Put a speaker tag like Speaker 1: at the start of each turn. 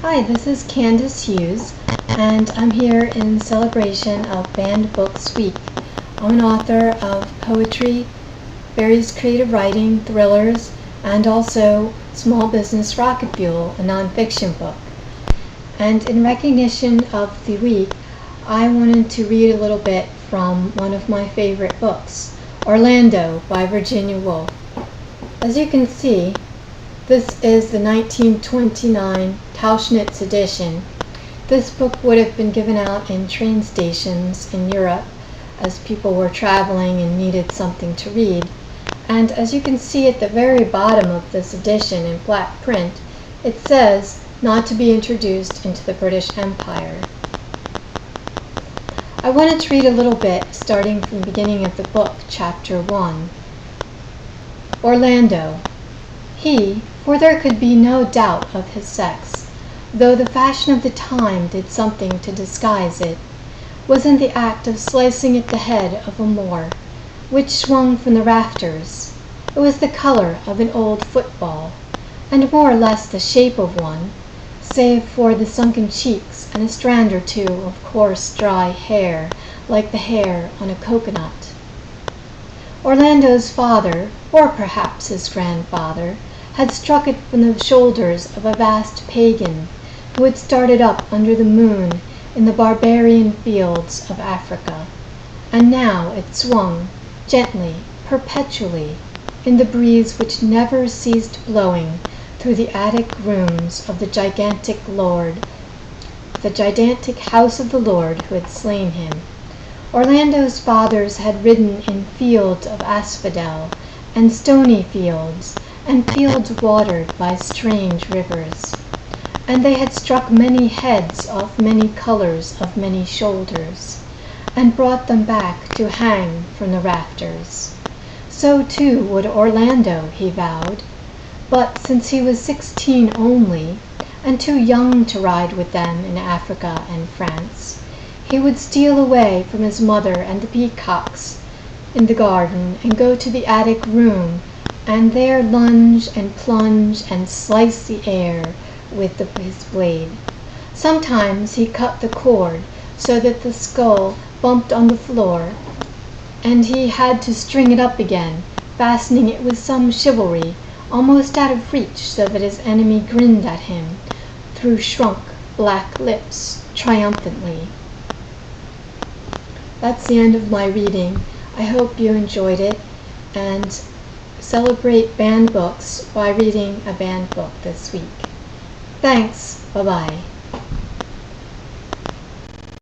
Speaker 1: Hi, this is Candice Hughes, and I'm here in celebration of Banned Books Week. I'm an author of poetry, various creative writing, thrillers, and also Small Business Rocket Fuel, a nonfiction book. And in recognition of the week, I wanted to read a little bit from one of my favorite books, Orlando by Virginia Woolf. As you can see, this is the 1929 Tauchnitz edition. This book would have been given out in train stations in Europe as people were traveling and needed something to read. And as you can see at the very bottom of this edition in black print, it says not to be introduced into the British Empire. I wanted to read a little bit starting from the beginning of the book, chapter 1. Orlando. He, for there could be no doubt of his sex, though the fashion of the time did something to disguise it, was in the act of slicing at the head of a Moor, which swung from the rafters. It was the color of an old football, and more or less the shape of one, save for the sunken cheeks and a strand or two of coarse, dry hair, like the hair on a coconut. Orlando's father, or perhaps his grandfather, had struck it from the shoulders of a vast pagan who had started up under the moon in the barbarian fields of Africa, and now it swung, gently, perpetually, in the breeze which never ceased blowing through the attic rooms of the gigantic house of the Lord who had slain him. Orlando's fathers had ridden in fields of asphodel, and stony fields, and fields watered by strange rivers. And they had struck many heads off many colors of many shoulders, and brought them back to hang from the rafters. So too would Orlando, he vowed, but since he was 16 only, and too young to ride with them in Africa and France, he would steal away from his mother and the peacocks in the garden and go to the attic room, and there lunge and plunge and slice the air with his blade. Sometimes he cut the cord so that the skull bumped on the floor, and he had to string it up again, fastening it with some chivalry, almost out of reach, so that his enemy grinned at him through shrunk black lips triumphantly. That's the end of my reading. I hope you enjoyed it, and celebrate banned books by reading a banned book this week. Thanks. Bye-bye.